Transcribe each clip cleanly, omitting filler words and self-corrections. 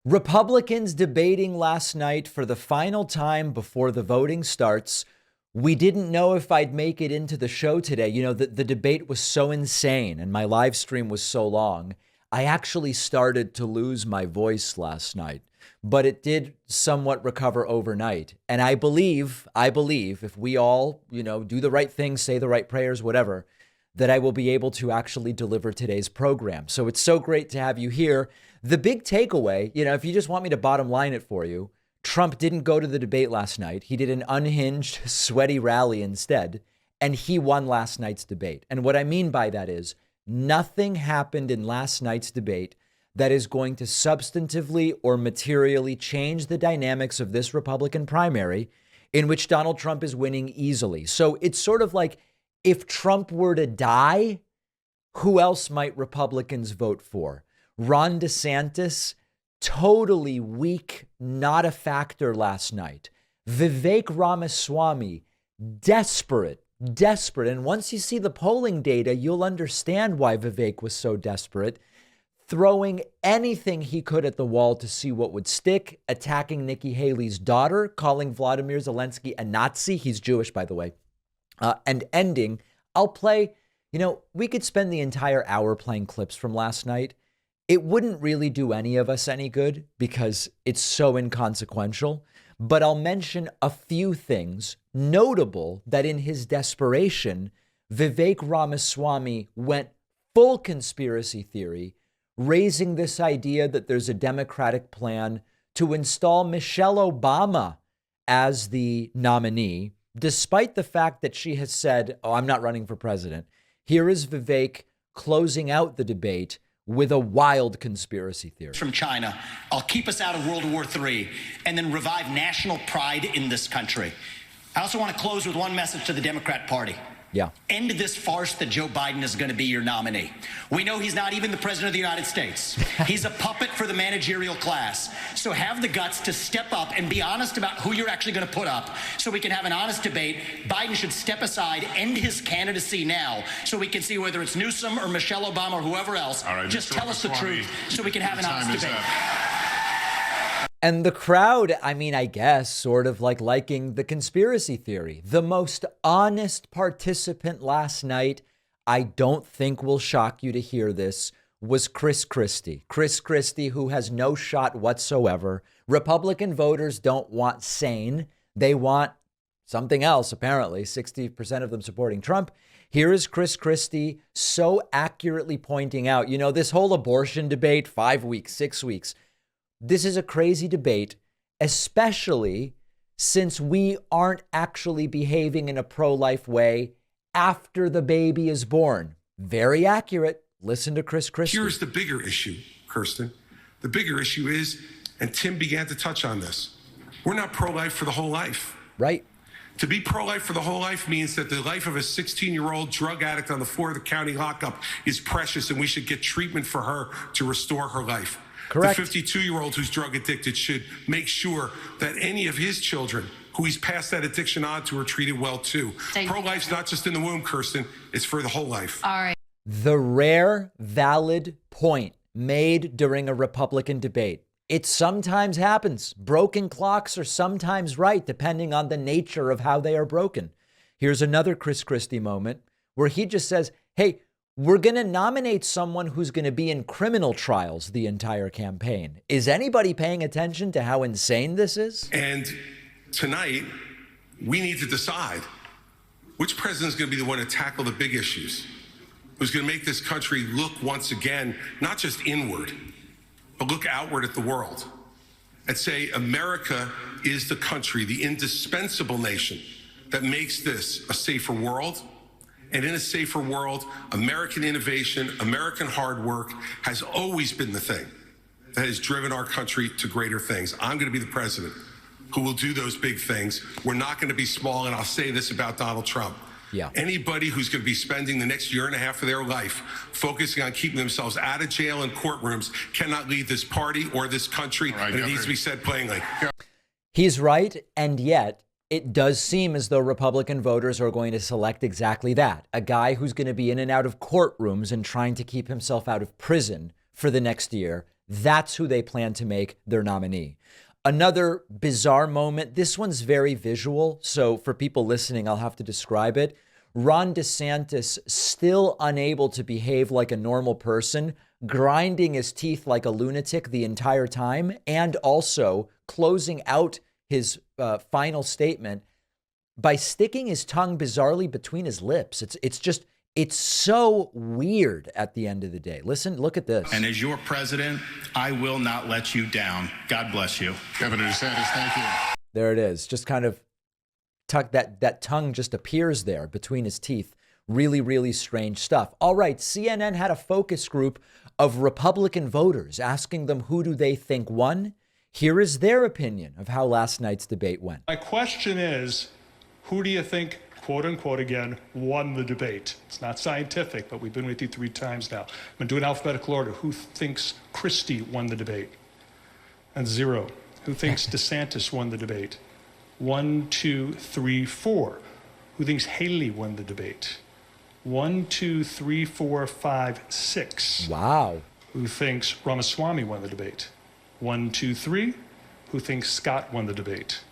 Republicans debating last night for the final time before the voting starts. We didn't know if I'd make it into the show today. You know, the debate was so insane and my live stream was so long. I actually started to lose my voice last night, but it did somewhat recover overnight. And I believe if we all, do the right things, say the right prayers, whatever, that I will be able to actually deliver today's program. So it's so great to have you here. The big takeaway, if you just want me to bottom line it for you, Trump didn't go to the debate last night. He did an unhinged, sweaty rally instead, and he won last night's debate. And what I mean by that is nothing happened in last night's debate that is going to substantively or materially change the dynamics of this Republican primary in which Donald Trump is winning easily. So it's sort of like, if Trump were to die, who else might Republicans vote for? Ron DeSantis, totally weak, not a factor last night. Vivek Ramaswamy, desperate. And once you see the polling data, you'll understand why Vivek was so desperate. Throwing anything he could at the wall to see what would stick, attacking Nikki Haley's daughter, calling Vladimir Zelensky a Nazi. He's Jewish, by the way. And ending, I'll play, we could spend the entire hour playing clips from last night. It wouldn't really do any of us any good because it's so inconsequential. But I'll mention a few things notable that in his desperation, Vivek Ramaswamy went full conspiracy theory, raising this idea that there's a Democratic plan to install Michelle Obama as the nominee, despite the fact that she has said, I'm not running for president. Here is Vivek closing out the debate with a wild conspiracy theory. From China, I'll keep us out of World War III and then revive national pride in this country. I also want to close with one message to the Democrat Party. Yeah. End this farce that Joe Biden is going to be your nominee. We know he's not even the president of the United States. He's a puppet for the managerial class. So have the guts to step up and be honest about who you're actually going to put up so we can have an honest debate. Biden should step aside, end his candidacy now so we can see whether it's Newsom or Michelle Obama or whoever else. All right, just tell us the truth so we can have an honest debate. And the crowd, I guess, sort of liking the conspiracy theory. The most honest participant last night, I don't think will shock you to hear this, was Christie. Christie, who has no shot whatsoever. Republican voters don't want sane. They want something else, apparently. 60% of them supporting Trump. Here is Christie so accurately pointing out, this whole abortion debate, 5 weeks, 6 weeks. This is a crazy debate, especially since we aren't actually behaving in a pro-life way after the baby is born. Very accurate. Listen to Christie. Here's the bigger issue, Kirsten. The bigger issue is, and Tim began to touch on this, we're not pro-life for the whole life. Right. To be pro-life for the whole life means that the life of a 16-year-old drug addict on the floor of the county lockup is precious, and we should get treatment for her to restore her life. Correct. The 52-year-old who's drug addicted should make sure that any of his children who he's passed that addiction on to are treated well too. Pro-life's not just in the womb, Kirsten. It's for the whole life. All right. The rare, valid point made during a Republican debate. It sometimes happens. Broken clocks are sometimes right, depending on the nature of how they are broken. Here's another Christie moment where he just says, hey, we're going to nominate someone who's going to be in criminal trials the entire campaign. Is anybody paying attention to how insane this is? And tonight, we need to decide which president is going to be the one to tackle the big issues, who's going to make this country look once again, not just inward, but look outward at the world and say America is the country, the indispensable nation that makes this a safer world. And in a safer world, American innovation, American hard work has always been the thing that has driven our country to greater things. I'm going to be the president who will do those big things. We're not going to be small. And I'll say this about Donald Trump. Yeah. Anybody who's going to be spending the next year and a half of their life focusing on keeping themselves out of jail and courtrooms cannot lead this party or this country. Right, and it needs to be said plainly. He's right. And yet it does seem as though Republican voters are going to select exactly that. A guy who's going to be in and out of courtrooms and trying to keep himself out of prison for the next year. That's who they plan to make their nominee. Another bizarre moment. This one's very visual, so for people listening, I'll have to describe it. Ron DeSantis, still unable to behave like a normal person, grinding his teeth like a lunatic the entire time, and also closing out his final statement by sticking his tongue bizarrely between his lips. It's so weird at the end of the day. Listen, look at this. And as your president, I will not let you down. God bless you. Governor DeSantis, thank you. There it is. Just kind of tuck that tongue just appears there between his teeth. Really, really strange stuff. All right, CNN had a focus group of Republican voters asking them who do they think won. Here is their opinion of how last night's debate went. My question is, who do you think, quote unquote again, won the debate? It's not scientific, but we've been with you 3 times now. I'm going to do an alphabetical order. Who thinks Christie won the debate? And 0. Who thinks DeSantis won the debate? 1, 2, 3, 4. Who thinks Haley won the debate? 1, 2, 3, 4, 5, 6. Wow. Who thinks Ramaswamy won the debate? 1, 2, 3. Who thinks Scott won the debate?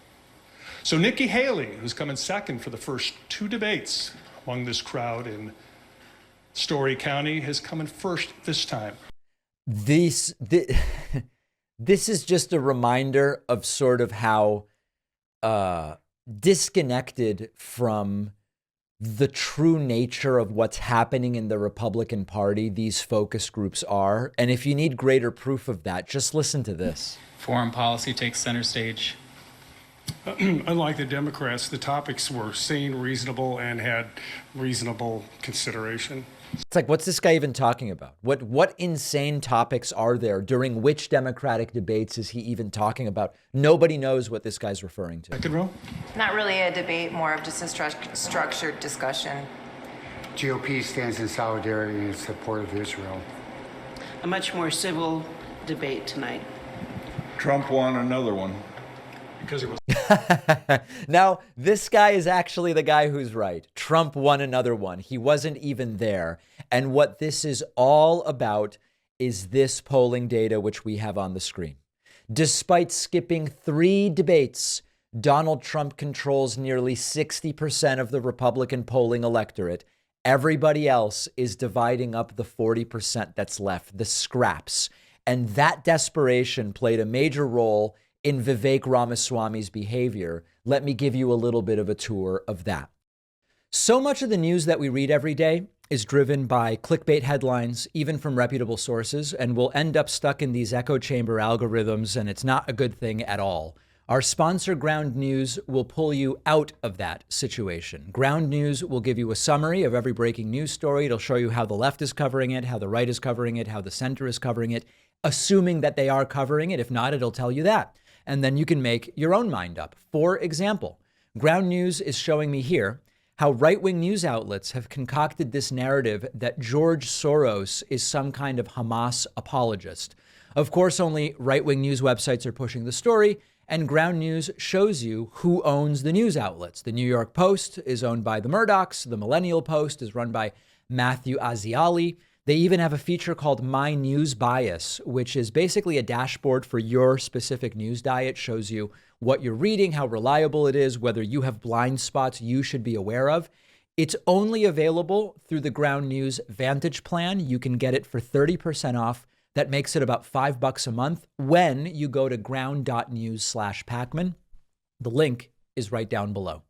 So Nikki Haley, who's come in second for the first 2 debates among this crowd in Story County, has come in first this time. This is just a reminder of sort of how disconnected from the true nature of what's happening in the Republican Party these focus groups are. And if you need greater proof of that, just listen to this. Foreign policy takes center stage. Unlike the Democrats, the topics were sane, reasonable, and had reasonable consideration. It's like, what's this guy even talking about? What insane topics are there? During which Democratic debates is he even talking about? Nobody knows what this guy's referring to. Second row. Not really a debate, more of just a structured discussion. GOP stands in solidarity in support of Israel. A much more civil debate tonight. Trump won another one. Because it was. Now, this guy is actually the guy who's right. Trump won another one. He wasn't even there. And what this is all about is this polling data, which we have on the screen. Despite skipping 3 debates, Donald Trump controls nearly 60% of the Republican polling electorate. Everybody else is dividing up the 40% that's left, the scraps. And that desperation played a major role in Vivek Ramaswamy's behavior. Let me give you a little bit of a tour of that. So much of the news that we read every day is driven by clickbait headlines, even from reputable sources, and we'll end up stuck in these echo chamber algorithms, and it's not a good thing at all. Our sponsor, Ground News, will pull you out of that situation. Ground News will give you a summary of every breaking news story. It'll show you how the left is covering it, how the right is covering it, how the center is covering it, assuming that they are covering it. If not, it'll tell you that. And then you can make your own mind up. For example, Ground News is showing me here how right-wing news outlets have concocted this narrative that George Soros is some kind of Hamas apologist. Of course, only right-wing news websites are pushing the story, and Ground News shows you who owns the news outlets. The New York Post is owned by the Murdochs. The Millennial Post is run by Matthew Aziali. They even have a feature called My News Bias, which is basically a dashboard for your specific news diet. Shows you what you're reading, how reliable it is, whether you have blind spots you should be aware of. It's only available through the Ground News Vantage plan. You can get it for 30% off. That makes it about $5 a month when you go to ground.news/Pacman. The link is right down below.